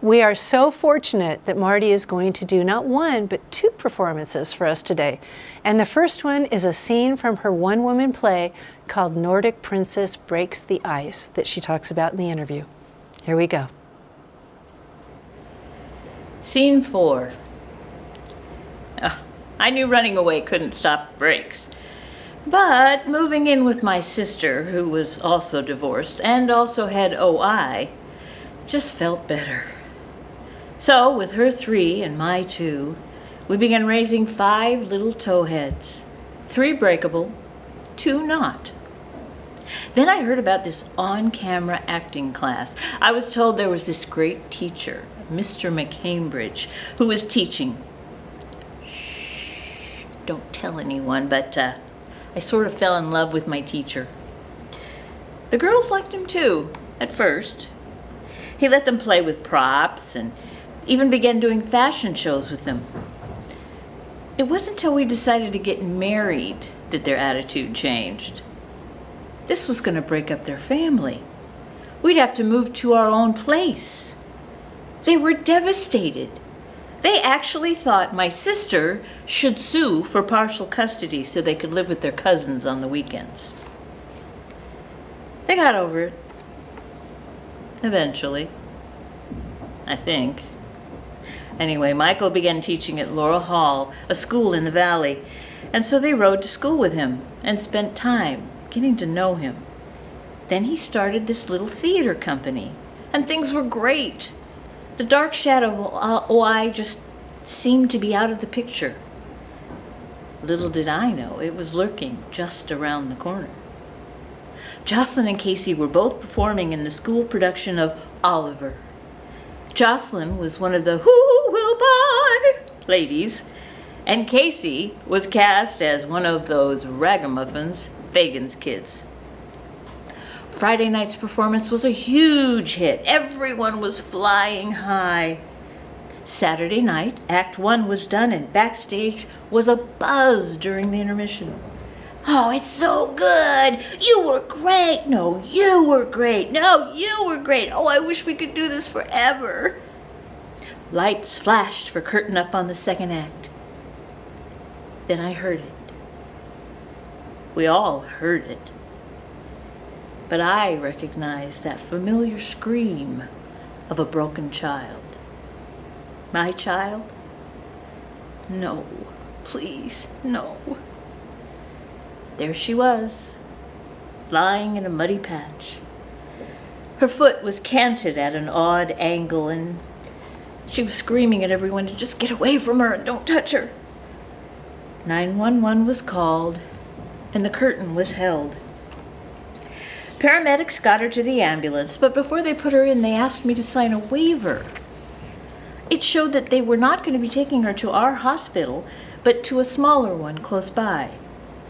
We are so fortunate that Marty is going to do not one, but two performances for us today. And the first one is a scene from her one-woman play called Nordic Princess Breaks the Ice that she talks about in the interview. Here we go. Scene 4. I knew running away couldn't stop breaks. But moving in with my sister, who was also divorced and also had OI, just felt better. So, with her 3 and my 2, we began raising 5 little towheads, 3 breakable, 2 not. Then I heard about this on-camera acting class. I was told there was this great teacher, Mr. McCambridge, who was teaching. Shh, don't tell anyone, but I sort of fell in love with my teacher. The girls liked him too, at first. He let them play with props and even began doing fashion shows with them. It wasn't until we decided to get married that their attitude changed. This was going to break up their family. We'd have to move to our own place. They were devastated. They actually thought my sister should sue for partial custody so they could live with their cousins on the weekends. They got over it. Eventually. I think. Anyway, Michael began teaching at Laurel Hall, a school in the valley, and so they rode to school with him and spent time getting to know him. Then he started this little theater company, and things were great. The dark shadow of OI just seemed to be out of the picture. Little did I know it was lurking just around the corner. Jocelyn and Casey were both performing in the school production of Oliver. Jocelyn was one of the Who Will Buy ladies, and Casey was cast as one of those ragamuffins, Fagin's kids. Friday night's performance was a huge hit. Everyone was flying high. Saturday night, Act 1 was done, and backstage was a buzz during the intermission. Oh, it's so good. You were great. No, you were great. No, you were great. Oh, I wish we could do this forever. Lights flashed for curtain up on the second act. Then I heard it. We all heard it. But I recognized that familiar scream of a broken child. My child? No, please, no. There she was, lying in a muddy patch. Her foot was canted at an odd angle, and she was screaming at everyone to just get away from her and don't touch her. 911 was called, and the curtain was held. Paramedics got her to the ambulance, but before they put her in, they asked me to sign a waiver. It showed that they were not going to be taking her to our hospital, but to a smaller one close by.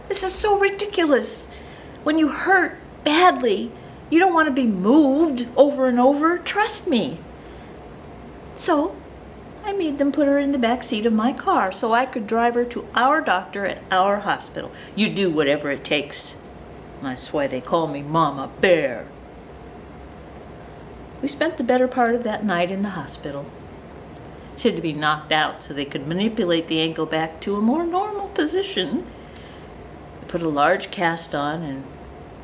This is so ridiculous. When you hurt badly, you don't want to be moved over and over. Trust me. So I made them put her in the back seat of my car so I could drive her to our doctor at our hospital. You do whatever it takes. That's why they call me Mama Bear. We spent the better part of that night in the hospital. She had to be knocked out so they could manipulate the ankle back to a more normal position. They put a large cast on and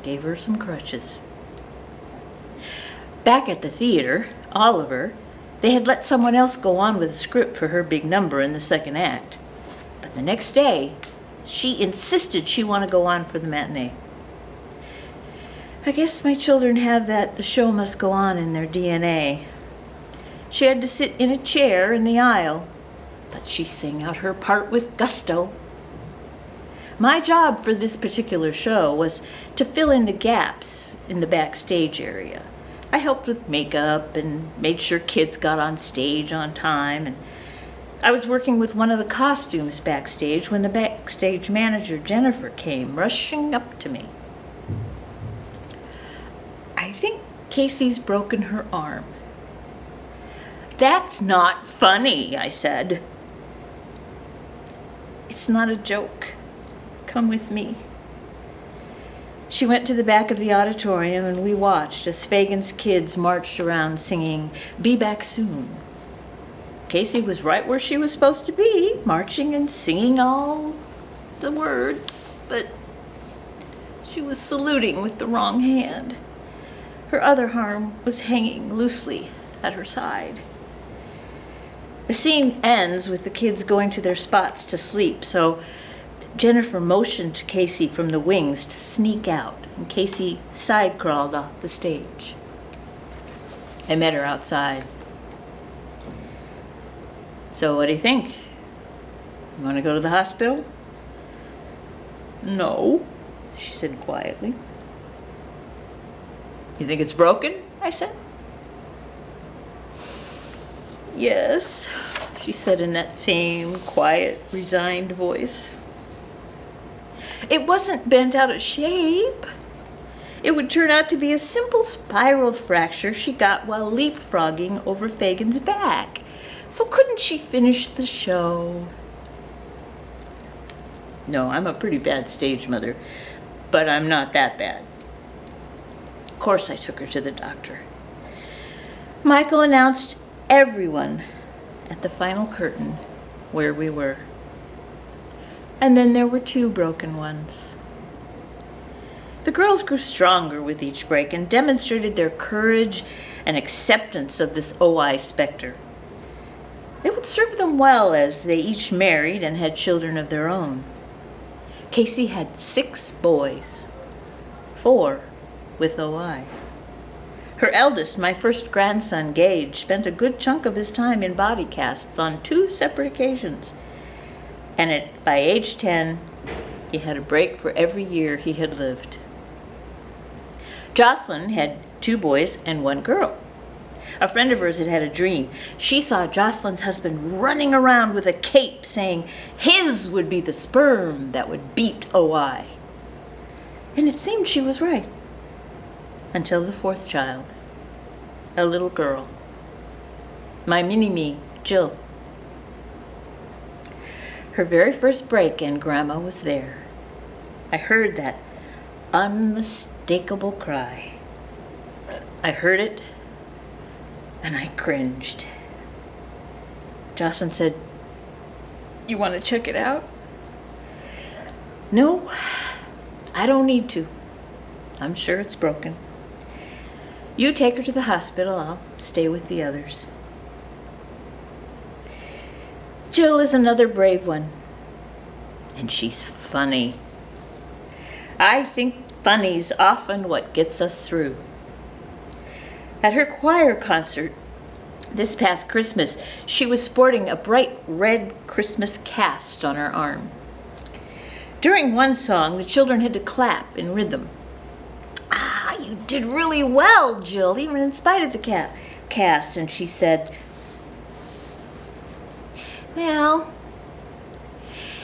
gave her some crutches. Back at the theater, Oliver, they had let someone else go on with the script for her big number in the second act. But the next day, she insisted she want to go on for the matinee. I guess my children have that the show must go on in their DNA. She had to sit in a chair in the aisle, but she sang out her part with gusto. My job for this particular show was to fill in the gaps in the backstage area. I helped with makeup and made sure kids got on stage on time, and I was working with one of the costumes backstage when the backstage manager, Jennifer, came rushing up to me. I think Casey's broken her arm. That's not funny, I said. It's not a joke. Come with me. She went to the back of the auditorium and we watched as Fagin's kids marched around singing, "Be Back Soon." Casey was right where she was supposed to be, marching and singing all the words, but she was saluting with the wrong hand. Her other arm was hanging loosely at her side. The scene ends with the kids going to their spots to sleep, so Jennifer motioned to Casey from the wings to sneak out, and Casey side-crawled off the stage. I met her outside. "So what do you think? You want to go to the hospital?" "No," she said quietly. "You think it's broken?" I said. "Yes," she said in that same quiet, resigned voice. It wasn't bent out of shape. It would turn out to be a simple spiral fracture she got while leapfrogging over Fagin's back. So couldn't she finish the show? No, I'm a pretty bad stage mother, but I'm not that bad. Of course I took her to the doctor. Michael announced everyone at the final curtain where we were. And then there were 2 broken ones. The girls grew stronger with each break and demonstrated their courage and acceptance of this OI specter. It would serve them well as they each married and had children of their own. Casey had 6 boys, 4 with OI. Her eldest, my first grandson, Gage, spent a good chunk of his time in body casts on 2 separate occasions. And by age 10, he had a break for every year he had lived. Jocelyn had 2 boys and 1 girl. A friend of hers had had a dream. She saw Jocelyn's husband running around with a cape saying his would be the sperm that would beat OI. And it seemed she was right. Until the 4th child, a little girl. My mini-me, Jill. Her very first break, and Grandma was there. I heard that unmistakable cry. I heard it, and I cringed. Jocelyn said, "You want to check it out?" "No, I don't need to. I'm sure it's broken. You take her to the hospital. I'll stay with the others." Jill is another brave one, and she's funny. I think funny's often what gets us through. At her choir concert this past Christmas, she was sporting a bright red Christmas cast on her arm. During one song, the children had to clap in rhythm. "Ah, you did really well, Jill, even in spite of the cast," and she said, "Well,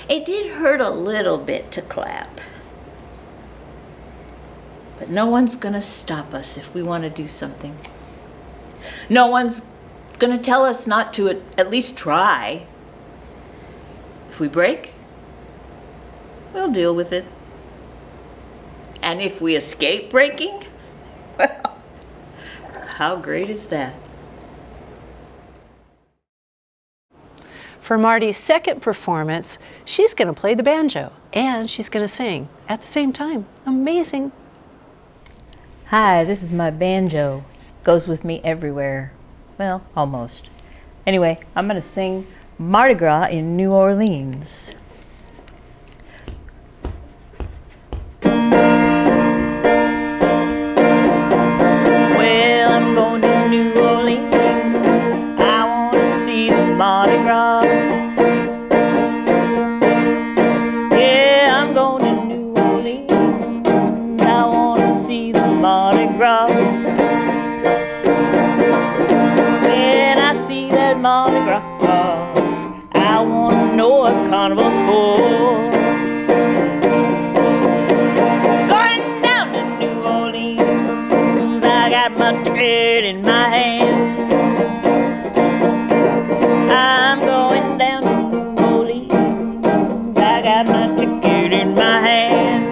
it did hurt a little bit to clap. But no one's gonna stop us if we want to do something. No one's gonna tell us not to at least try. If we break, we'll deal with it. And if we escape breaking, well, how great is that?" For Marty's second performance, she's going to play the banjo and she's going to sing at the same time. Amazing. "Hi, this is my banjo. Goes with me everywhere. Well, almost. Anyway, I'm going to sing Mardi Gras in New Orleans." Well, I'm going to New Orleans. I want to see the Mardi Gras. Yeah, I'm going to New Orleans. I want to see the Mardi Gras. When I see that Mardi Gras, I want to know what carnival's for. Going down to New Orleans, I got my ticket in my hand. I'm going down to New Orleans, I got my ticket in my hand.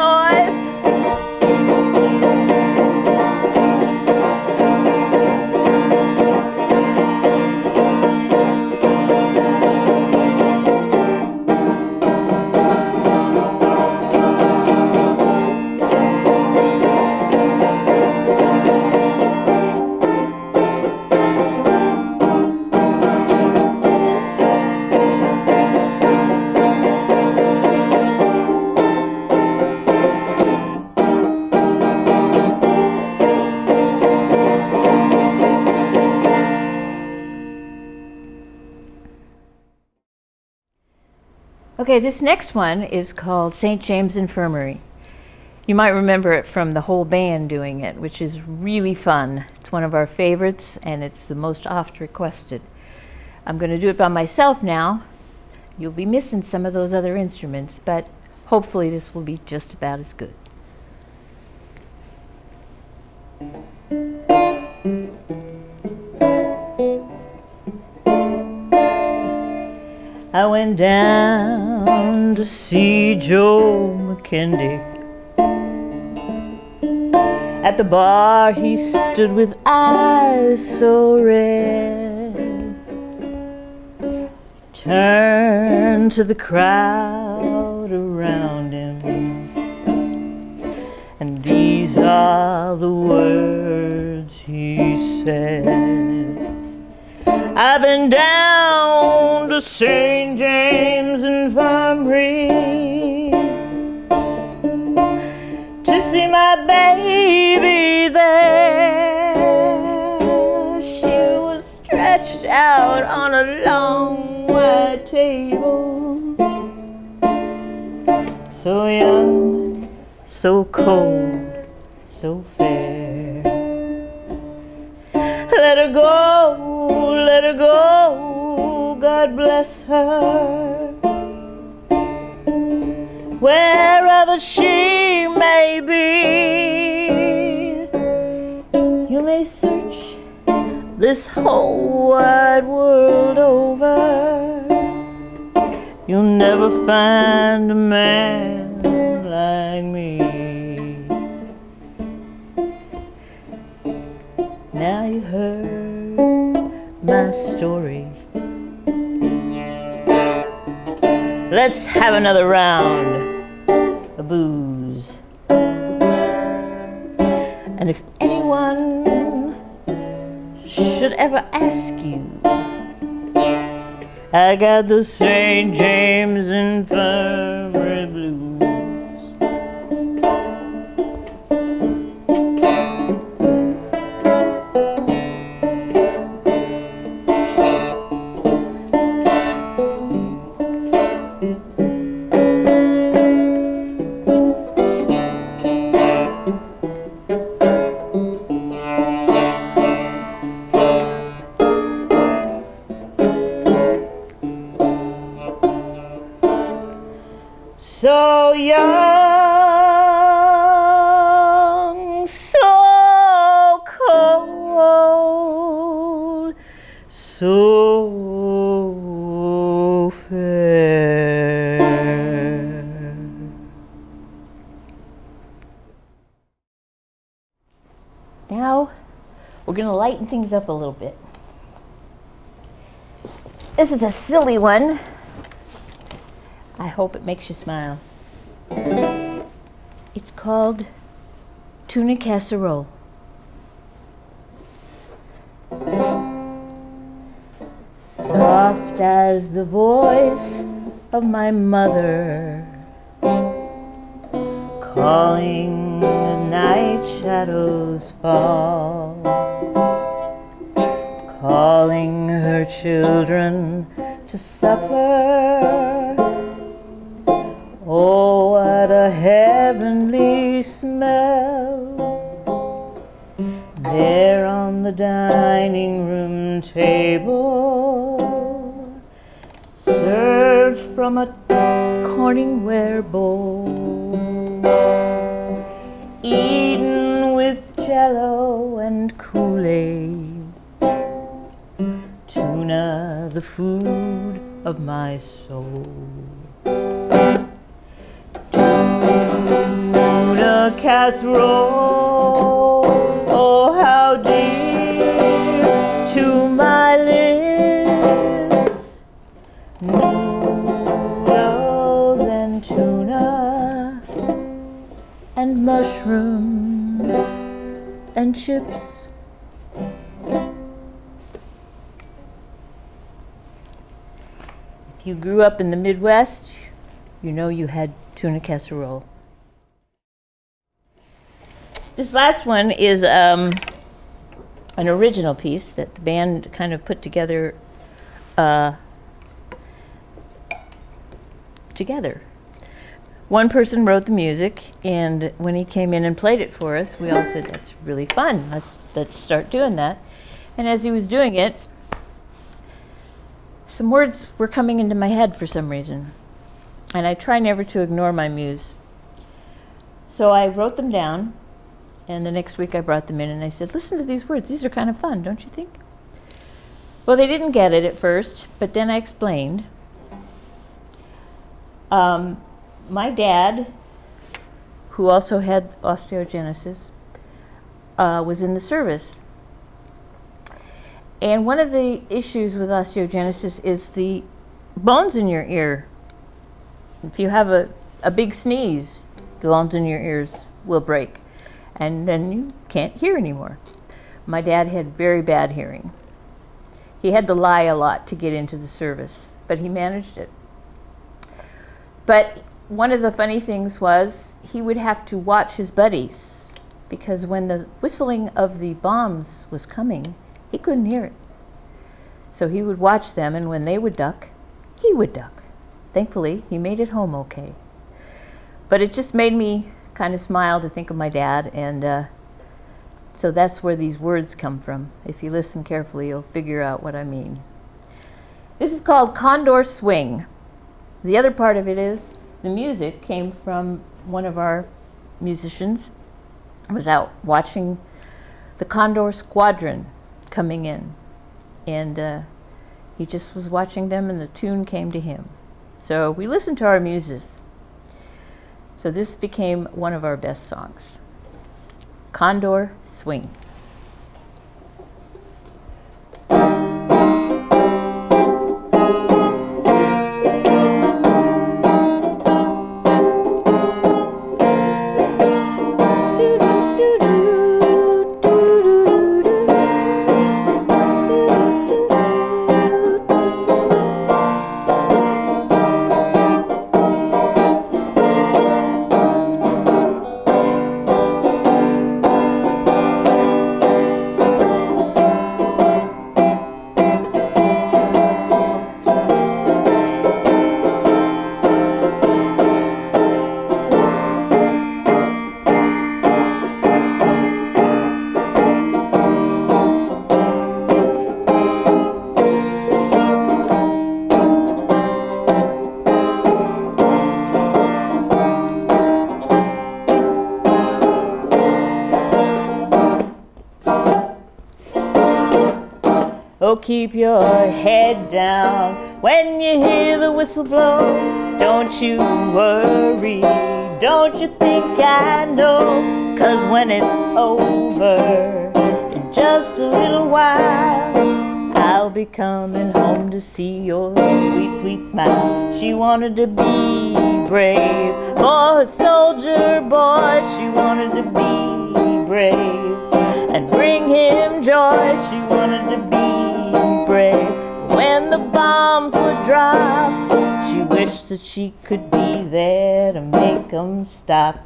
boys. Okay, this next one is called St. James Infirmary. You might remember it from the whole band doing it, which is really fun. It's one of our favorites, and it's the most oft requested. I'm going to do it by myself now. You'll be missing some of those other instruments, but hopefully this will be just about as good. I went down to see Joe McKendy. At the bar he stood with eyes so red. Turned to the crowd around him, and these are the words he said. I've been down to St. James Infirmary to see my baby there. She was stretched out on a long white table, so young, so cold, so fair. Let her go, God bless her. Wherever she may be, you may search this whole wide world over. You'll never find a man like me. Now you heard my story. Let's have another round of booze. And if anyone should ever ask you, I got the St. James Infirmary blues. So young, so cold, so fair. Now we're going to lighten things up a little bit. This is a silly one. I hope it makes you smile. It's called Tuna Casserole. Soft as the voice of my mother, calling the night shadows fall, calling her children to suffer. Oh, what a heavenly smell there on the dining room table, served from a Corningware bowl, eaten with Jello and Kool-Aid. Tuna, the food of my soul. casserole, oh how dear to my lips. Noodles and tuna and mushrooms and chips. If you grew up in the Midwest, you know you had tuna casserole. This last one is an original piece that the band kind of put together. One person wrote the music, and when he came in and played it for us, we all said, "That's really fun. Let's start doing that." And as he was doing it, some words were coming into my head for some reason, and I try never to ignore my muse. So I wrote them down, and the next week I brought them in and I said, "Listen to these words. These are kind of fun, don't you think?" Well, they didn't get it at first, but then I explained. My dad, who also had osteogenesis, was in the service. And one of the issues with osteogenesis is the bones in your ear. If you have a big sneeze, the bones in your ears will break, and then you can't hear anymore. My dad had very bad hearing. He had to lie a lot to get into the service, but he managed it. But one of the funny things was he would have to watch his buddies, because when the whistling of the bombs was coming, he couldn't hear it. So he would watch them, and when they would duck, he would duck. Thankfully, he made it home okay. But it just made me kind of smile to think of my dad, and so that's where these words come from. If you listen carefully, you'll figure out what I mean. This is called Condor Swing. The other part of it is the music came from one of our musicians. I was out watching the Condor Squadron coming in, and he just was watching them, and the tune came to him. So we listened to our muses. So this became one of our best songs. Condor Swing. Oh, keep your head down when you hear the whistle blow. Don't you worry, don't you think I know? 'Cause when it's over, in just a little while, I'll be coming home to see your sweet, sweet smile. She wanted to be brave for her soldier boy. She wanted to be brave and bring him joy. She wanted to be brave. When the bombs would drop, she wished that she could be there to make them stop.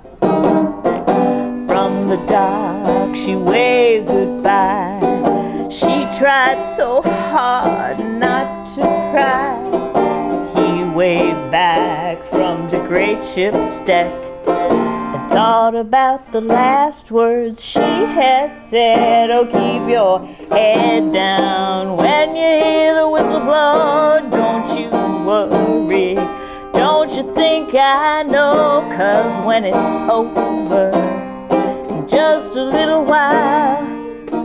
From the dock, she waved goodbye. She tried so hard not to cry. He waved back from the great ship's deck and thought about the last words she had said. Oh, keep your head down when you hear the whistle blow. Don't you worry, don't you think I know? 'Cause when it's over, in just a little while,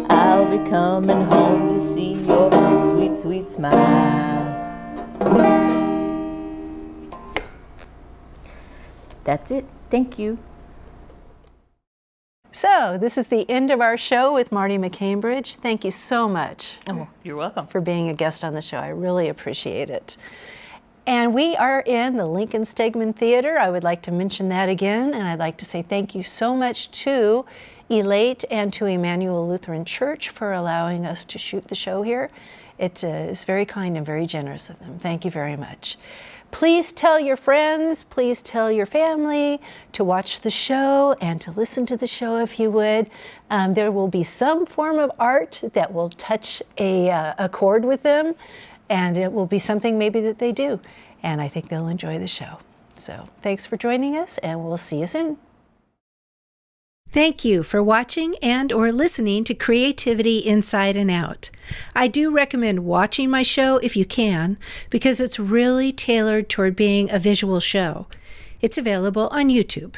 I'll be coming home to see your sweet, sweet smile. That's it. Thank you. So this is the end of our show with Marty McCambridge. Thank you so much Oh, you're welcome. for being a guest on the show. I really appreciate it. And we are in the Lincoln Stegman Theater. I would like to mention that again, and I'd like to say thank you so much to Elate and to Emmanuel Lutheran Church for allowing us to shoot the show here. It is very kind and very generous of them. Thank you very much. Please tell your friends, please tell your family to watch the show and to listen to the show if you would. There will be some form of art that will touch a chord with them, and it will be something maybe that they do. And I think they'll enjoy the show. So thanks for joining us, and we'll see you soon. Thank you for watching and or listening to Creativity Inside and Out. I do recommend watching my show if you can, because it's really tailored toward being a visual show. It's available on YouTube.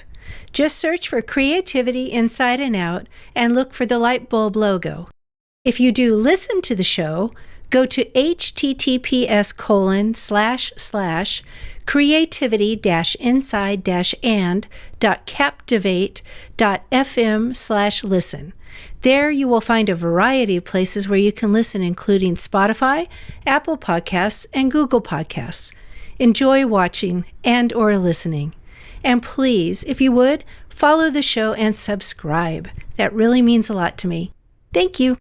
Just search for Creativity Inside and Out and look for the light bulb logo. If you do listen to the show, go to https://creativity-inside-and.captivate.fm/listen. There you will find a variety of places where you can listen, including Spotify, Apple Podcasts, and Google Podcasts. Enjoy watching and or listening. And please, if you would, follow the show and subscribe. That really means a lot to me. Thank you.